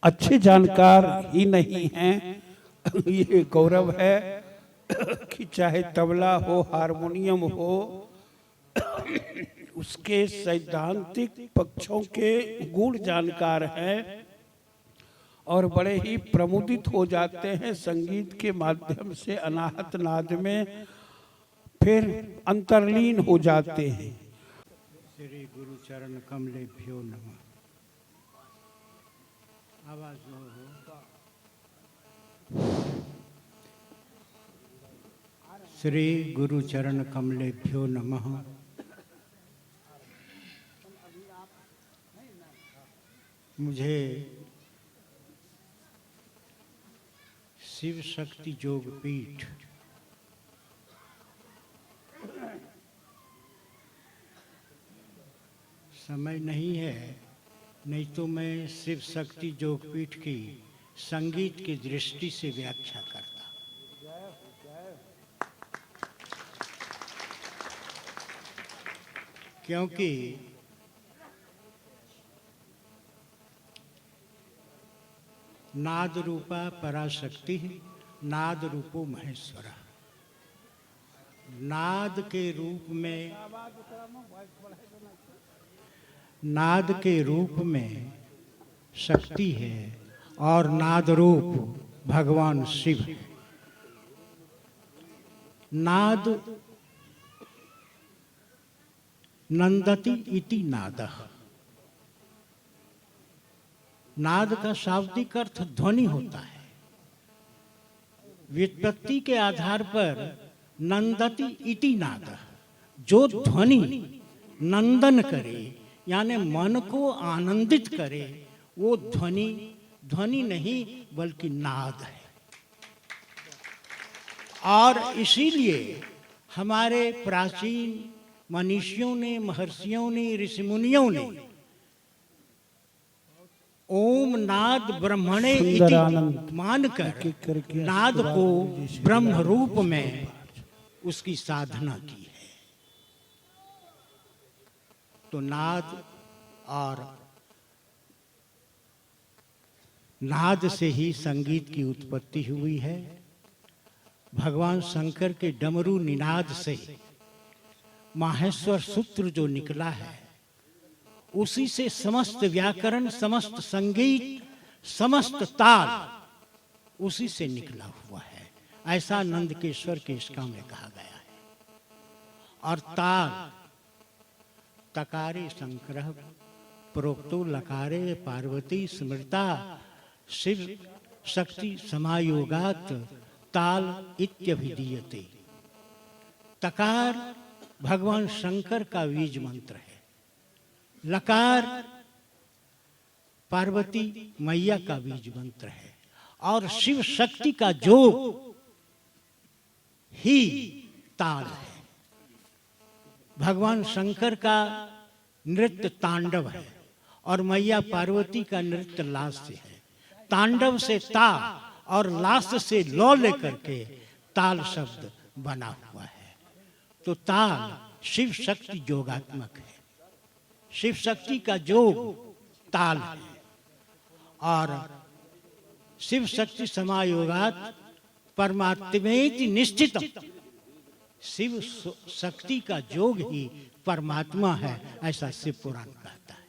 अच्छे जानकार ही नहीं हैं। ये गौरव है कि चाहे तबला हो, हारमोनियम हो, उसके सैद्धांतिक पक्षों के गुण जानकार हैं और बड़े ही प्रमुदित हो जाते हैं संगीत के माध्यम से, अनाहत नाद में फिर अंतर्लीन हो जाते हैं। श्री गुरु चरण कमलेभ्यो नमः। आवाज हो श्री गुरु चरण कमलेभ्यो नमः। मुझे शिव शक्ति योग पीठ समय नहीं है, नहीं तो मैं शिव शक्ति योग पीठ की संगीत की दृष्टि से व्याख्या करता। क्योंकि नाद रूपा पराशक्ति, नाद रूपो महेश्वरा। नाद के रूप में शक्ति है और नाद रूप भगवान शिव है। नाद नंदति इति नादः। नाद का शाब्दिक अर्थ ध्वनि होता है। व्युत्पत्ति के आधार पर नंदति इति नादः, जो ध्वनि नंदन करे यानी मन को आनंदित करे, वो ध्वनि नहीं बल्कि नाद है। और इसीलिए हमारे प्राचीन मनीषियों ने, महर्षियों ने, ऋषिमुनियों ने ओम नाद ब्रह्मणे इति मानकर नाद को ब्रह्म रूप में उसकी साधना की है। तो नाद और नाद से ही संगीत की उत्पत्ति हुई है। भगवान शंकर के डमरू निनाद से माहेश्वर सूत्र जो निकला है, उसी से समस्त व्याकरण, समस्त संगीत, समस्त ताल उसी से निकला हुआ है। ऐसा नंदकेश्वर के इसका में कहा गया है। और ताल तकारे शंकर प्रोक्तो लकारे पार्वती स्मृता शिव शक्ति समायोगात ताल इत्यभिधीयते। तकार भगवान शंकर का बीज मंत्र है। लकार पार्वती मैया का बीज मंत्र है। और शिव शक्ति का जोग ही ताल है। भगवान शंकर का नृत्य तांडव है और मैया पार्वती का नृत्य लास्य है। तांडव से ता और लास्य से लौ लेकर के ताल शब्द बना हुआ है। तो ताल शिव शक्ति जोगात्मक है। शिव शक्ति का जोग ताल है। और शिव शक्ति समायोगात परमात्मेति निश्चितम। शिव शक्ति का जोग ही परमात्मा है, ऐसा शिव पुराण कहता है।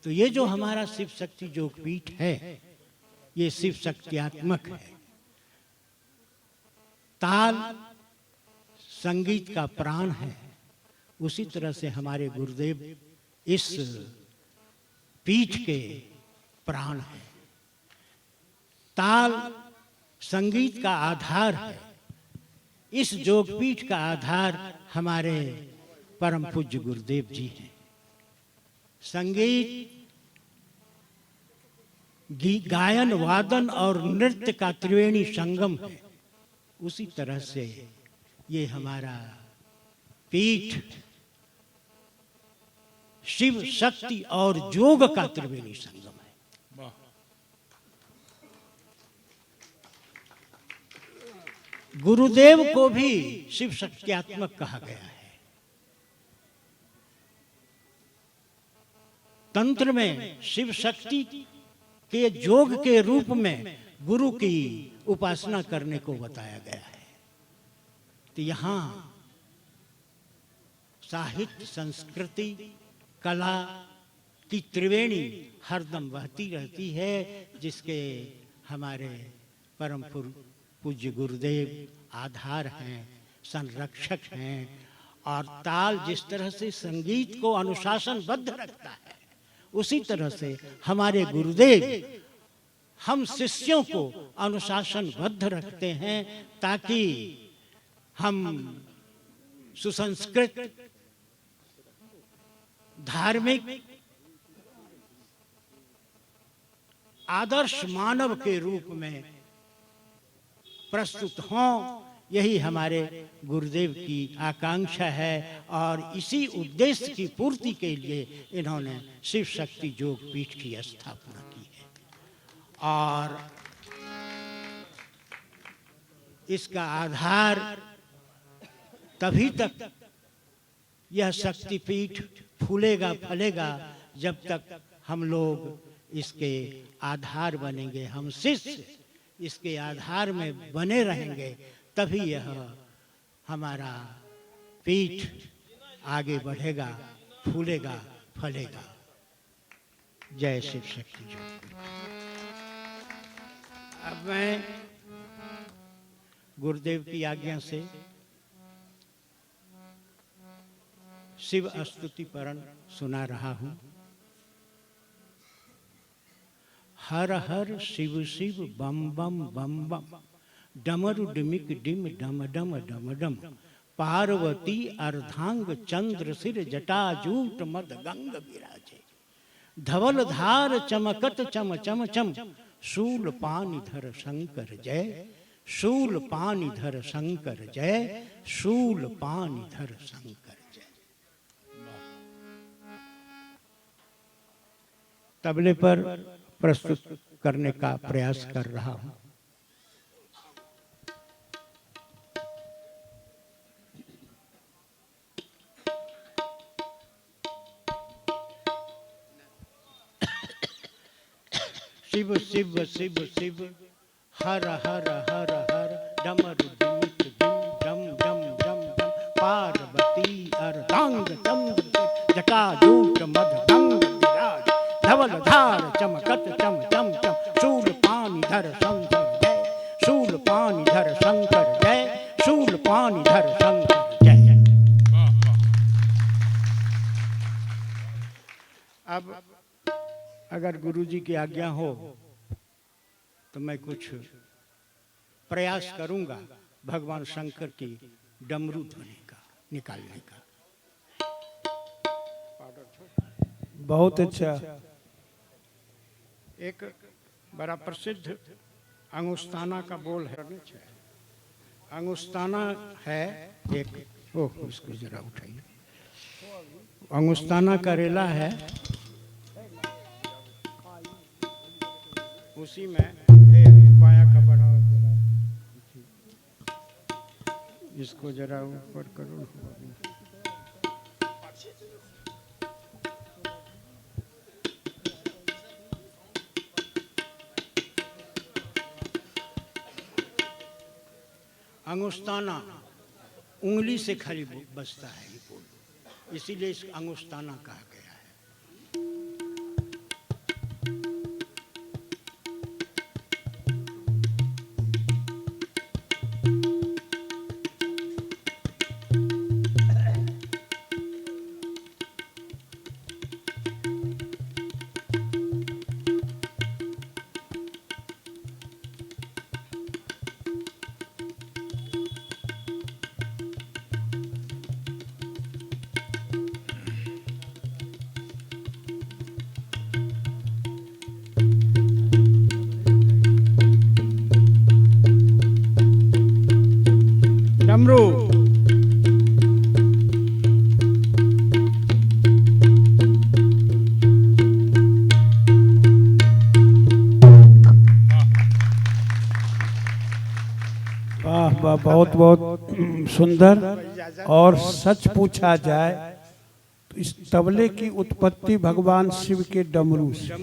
तो ये जो हमारा शिव शक्ति योग पीठ है, ये शिव शक्तियात्मक है। ताल संगीत का प्राण है। उसी तरह से हमारे गुरुदेव इस पीठ के प्राण है। ताल संगीत का आधार है। इस योगपीठ का आधार हमारे परम पूज्य गुरुदेव जी हैं। संगीत गायन, वादन और नृत्य का त्रिवेणी संगम है। उसी तरह से ये हमारा पीठ शिव शक्ति और योग का त्रिवेणी संगम है। गुरुदेव को भी शिव शक्त्यात्मक कहा गया है। तंत्र में शिव शक्ति के योग के रूप में गुरु की उपासना करने को बताया गया है। तो यहाँ साहित्य, संस्कृति, कला की त्रिवेणी हरदम बहती रहती है, जिसके हमारे परम पूज्य गुरुदेव आधार हैं, संरक्षक हैं। और ताल जिस तरह से संगीत को अनुशासनबद्ध रखता है, उसी तरह से हमारे गुरुदेव हम शिष्यों को अनुशासनबद्ध रखते हैं, ताकि हम सुसंस्कृत, धार्मिक, आदर्श मानव के रूप में प्रस्तुत हों। यही हमारे गुरुदेव की आकांक्षा है और इसी उद्देश्य की पूर्ति के लिए इन्होंने शिव शक्ति योग पीठ की स्थापना की है। और इसका आधार तभी तक यह शक्तिपीठ फूलेगा फलेगा जब तक हम लोग इसके आधार बनेंगे, हम शिष्य इसके आधार में बने रहेंगे, तभी यह हमारा पीठ आगे बढ़ेगा, फूलेगा, फलेगा। जय शिव शक्ति योग। अब मैं गुरुदेव की आज्ञा से शिव स्तुति परण सुना रहा हूं। हर हर शिव शिव बम बम बम बम, डमरु डिमिक डिम डम डम डम डम, पार्वती अर्धांग चंद्र सिर जटाजूट मद गंग विराजे, धवल धार चमकत चम चम चम, शूल पानिधर शंकर जय, शूल पानिधर शंकर जय, शूल पानिधर शंकर जय। तबले पर प्रस्तुत करने का प्रयास कर रहा हूं। शिव शिव शिव शिव हर हर हर हर, डमरु डिमिक डिम डम डम डम डम, पार्वती अर्धांग चंद्र जटाजूट मद गंग विराज, धवल धार चमकत चम चम चम, शूल पानिधर शंकर जय, शूल पानिधर शंकर जय, शूल पानिधर शंकर जय। अब अगर गुरुजी की आज्ञा हो तो मैं कुछ प्रयास करूंगा भगवान शंकर की डमरू ध्वनि का निकालने का। बहुत अच्छा। एक बड़ा प्रसिद्ध अंगुस्ताना का बोल है। अंगुस्ताना है एक, ओह इसको जरा उठाइए। अंगुस्ताना का रेला है, उसी में पाया का बढ़ाओ जरा, इसको जरा ऊपर करो। अंगुस्ताना उंगली से खाली बजता है ये बोल, इसीलिए इस अंगुस्ताना कहा गया है। डमरू वाह वाह, बहुत बहुत सुंदर। और सच पूछा जाए तो इस तबले की उत्पत्ति भगवान शिव के डमरू से।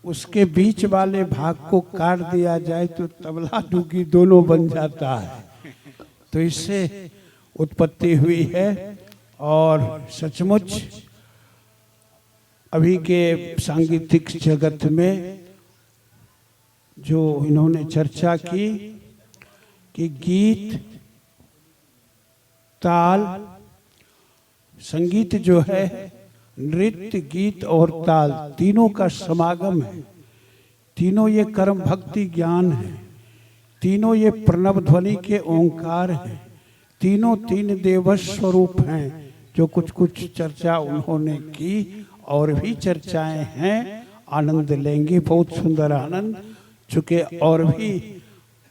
उसके बीच वाले भाग को काट दिया जाए तो तबला डुगी दोनों बन जाता है। तो इससे उत्पत्ति हुई है और सचमुच अभी के सांगीतिक जगत में जो इन्होंने चर्चा की कि गीत, ताल, संगीत जो है, नृत्य, गीत और ताल तीनों का समागम है। तीनों ये कर्म भक्ति ज्ञान है, तीनों ये प्रणव ध्वनि के ओंकार हैं, तीनों तीन देवस स्वरूप हैं। जो कुछ कुछ चर्चा उन्होंने की और भी चर्चाएं हैं, आनंद लेंगे, बहुत सुंदर आनंद, चूंकि और भी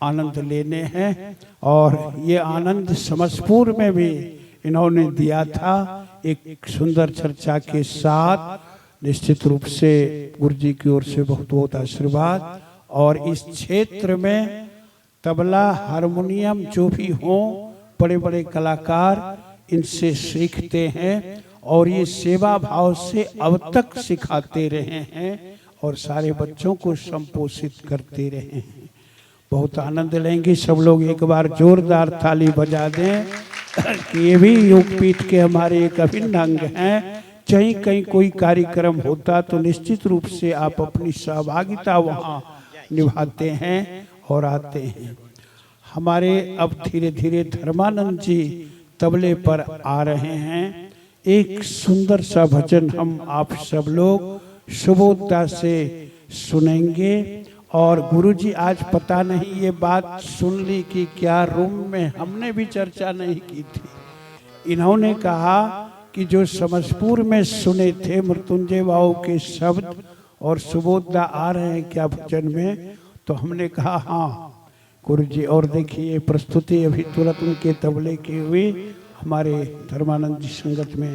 आनंद लेने हैं। और ये आनंद समसपुर में भी इन्होंने दिया था एक सुंदर चर्चा के साथ। निश्चित रूप से गुरु जी की ओर से बहुत बहुत आशीर्वाद। और इस क्षेत्र में तबला, हारमोनियम जो भी हों, बड़े बड़े कलाकार इनसे सीखते हैं और ये सेवा भाव से अब तक सिखाते रहे हैं और सारे बच्चों को संपोषित करते रहे हैं। बहुत आनंद लेंगे सब लोग। एक बार जोरदार ताली बजा दें कि ये भी योगपीठ के हमारे एक अभिन्न अंग हैं। चाहे कहीं कोई कार्यक्रम होता तो निश्चित रूप से आप अपनी सहभागिता वहाँ निभाते हैं और आते हैं। हमारे अब धीरे धीरे धर्मानंद जी तबले पर आ रहे हैं। एक सुंदर सा भजन हम आप सब लोग सुबोधता से सुनेंगे। और गुरुजी आज पता नहीं ये बात सुन ली कि क्या रूम में हमने भी चर्चा नहीं की थी। इन्होंने कहा कि जो समसपुर में सुने थे मृत्युंजय बाबू के शब्द और सुबोधदा आ रहे हैं क्या भजन में, तो हमने कहा हाँ गुरुजी। और देखिए प्रस्तुति अभी तुरंत उनके तबले की हुई हमारे धर्मानंद जी संगत में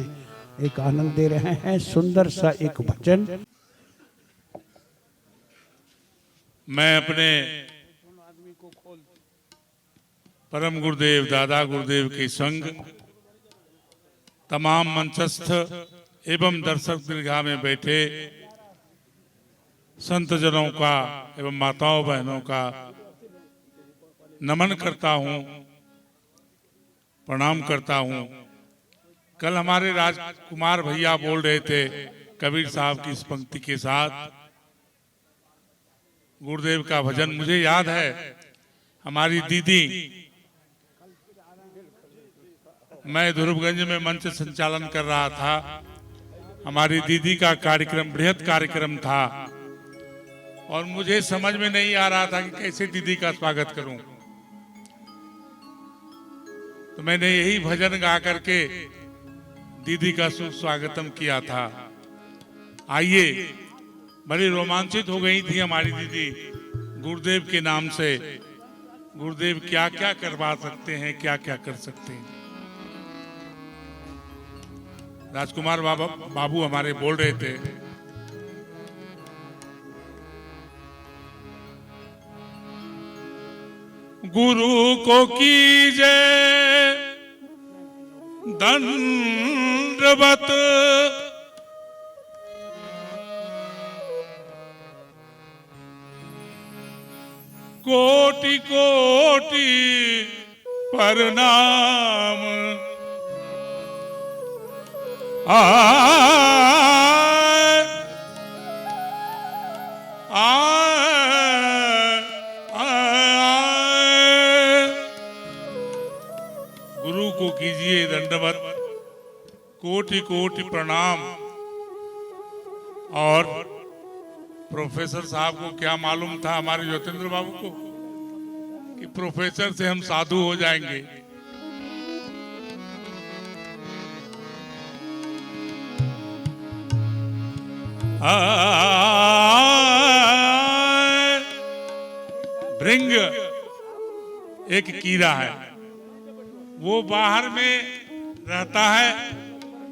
एक आनंद दे रहे हैं। सुंदर सा एक भजन। मैं अपने परम गुरुदेव दादा गुरुदेव के संग तमाम मंचस्थ एवं दर्शक दीर्घा में बैठे संत जनों का एवं माताओं बहनों का नमन करता हूं, प्रणाम करता हूं। कल हमारे राजकुमार भैया बोल रहे थे कबीर साहब की इस पंक्ति के साथ गुरुदेव का भजन मुझे याद है। हमारी दीदी, मैं ध्रुवगंज में मंच संचालन कर रहा था, हमारी दीदी का कार्यक्रम बृहद कार्यक्रम था और मुझे समझ में नहीं आ रहा था कि कैसे दीदी का स्वागत करूं। तो मैंने यही भजन गा करके दीदी का सुस्वागतम किया था। आइए, बड़ी रोमांचित हो गई थी हमारी दीदी गुरुदेव के नाम से। गुरुदेव क्या क्या करवा सकते हैं, क्या क्या कर सकते हैं। राजकुमार बाबू हमारे बोल रहे थे, गुरु को कीजे दंडवत, कोटि कोटि प्रणाम। गुरु को कीजिए दंडवत, कोटि कोटि प्रणाम। और प्रोफेसर साहब को क्या मालूम था, हमारे ज्योतिन्द्र बाबू को, कि प्रोफेसर से हम साधु हो जाएंगे। भृंग एक कीड़ा है, वो बाहर में रहता है,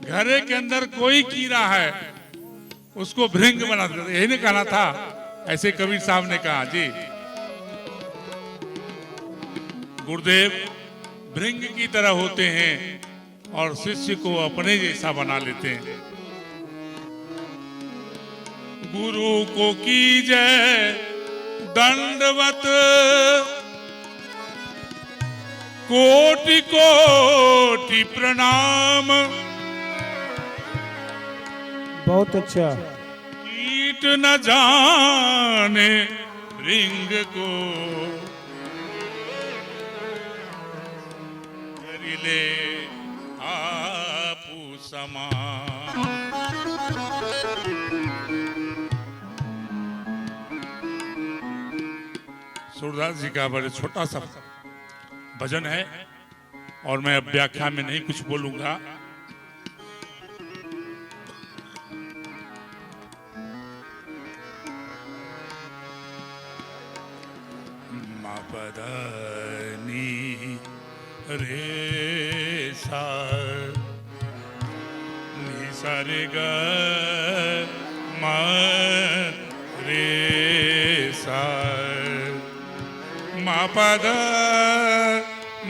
घरे के अंदर कोई कीड़ा है उसको भृंग बना देता। यही ने कहना था, ऐसे कबीर साहब ने कहा जी। गुरुदेव भृंग की तरह होते हैं और शिष्य को अपने जैसा बना लेते हैं। गुरु को कीजय दंडवत, कोटि कोटि प्रणाम। बहुत अच्छा। कीट न जाने रिंग को, करिले आपू समान। सूरदास जी का बड़े छोटा सा भजन है और मैं अब व्याख्या में नहीं कुछ बोलूंगा। पदनी रे सा नि सा रे ग म रे सा म पद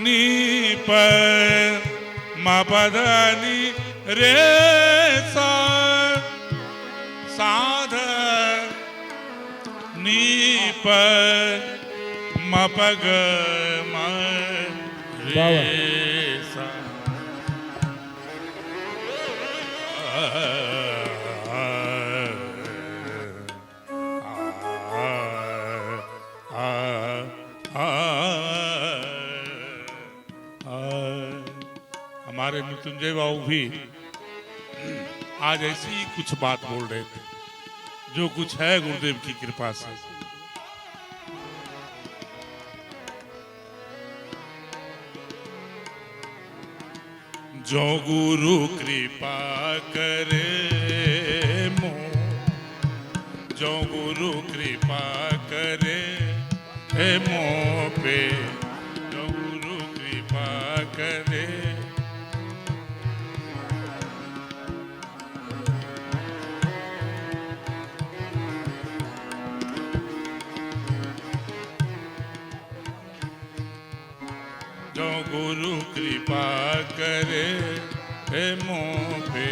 नि प म पद नि रे सा साध नि प म पग म रे सा। हमारे मृत्युंजय बाबू भी आज ऐसी ही कुछ बात बोल रहे थे, जो कुछ है गुरुदेव की कृपा से। जो गुरु कृपा करे मो, जो गुरु कृपा करे हे मो पे, जो गुरु कृपा करे। जो गुरु कृपा करे हे मोह पे,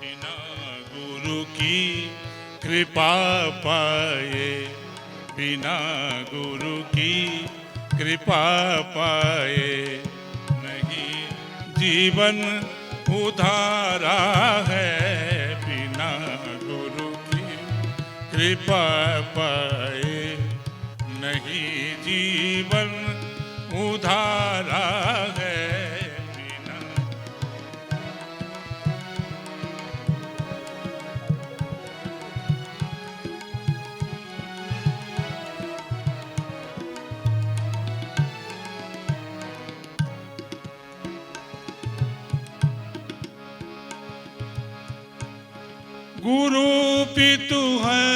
बिना गुरु की कृपा पाए, बिना गुरु की कृपा पाए, नहीं जीवन उधारा है। कृपा पाए नहीं जीवन उधारा है बिना। गुरु पितु है,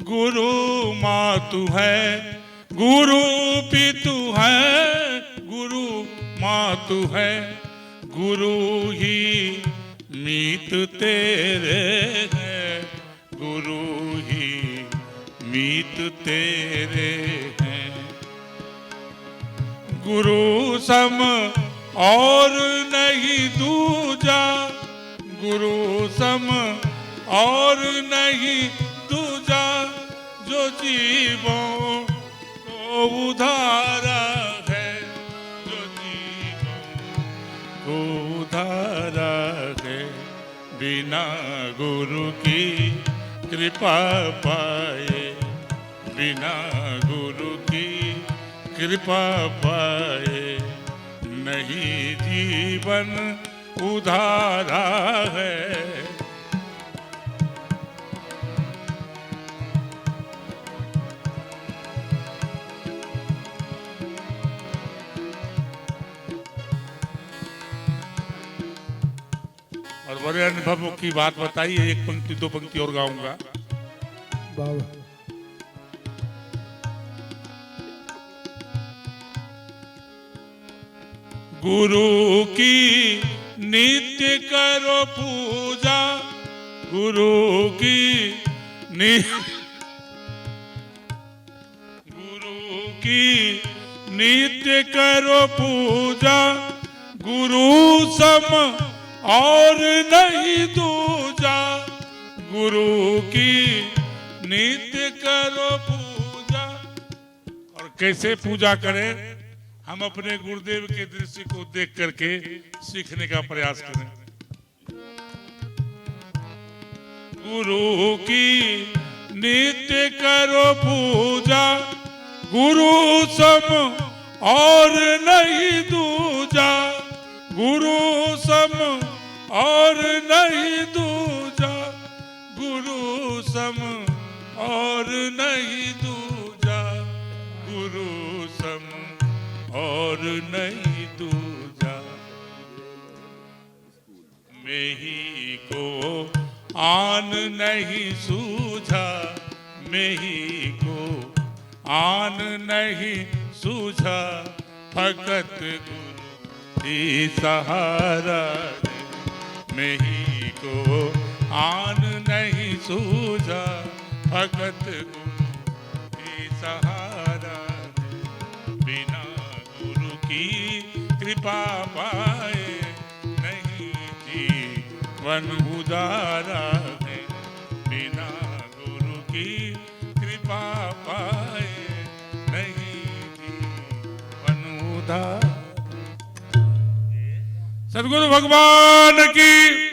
गुरु मातु है, गुरु पितु है, गुरु मातु है, गुरु ही मीत तेरे है, गुरु ही मीत तेरे हैं। गुरु सम और नहीं दूजा, गुरु सम और नहीं दूजा, जो जीवों को उधारा है, जो जीवों को उधारा है। बिना गुरु की कृपा पाए, बिना गुरु की कृपा पाए, नहीं जीवन उधारा है। और बड़े अनुभवों की बात बताई है, एक पंक्ति दो पंक्ति और गाऊंगा। बाबा गुरु की नित्य करो पूजा, गुरु की गुरु की नित्य करो पूजा, गुरु सम और नहीं दूजा। गुरु की नित्य करो पूजा। और कैसे पूजा करें? हम अपने गुरुदेव के दृश्य को देख करके सीखने का प्रयास करें। गुरु की नित्य करो पूजा, गुरु सम और नहीं दूजा। गुरु सम और नहीं दूजा। गुरु सम और नहीं दूजा। गुरु सम और नहीं दूजा। मैं ही को आन नहीं सूझा। मैं ही को आन नहीं सूझा। भगत गुरु ही सहारा। मैं ही को आन नहीं सूझा। भगत गुरु ही सहारा। बिना गुरु की कृपा पाए नहीं जीवन उदारा है। बिना गुरु की कृपा पाए नहीं जीवन उदारा। सद्गुरु भगवान की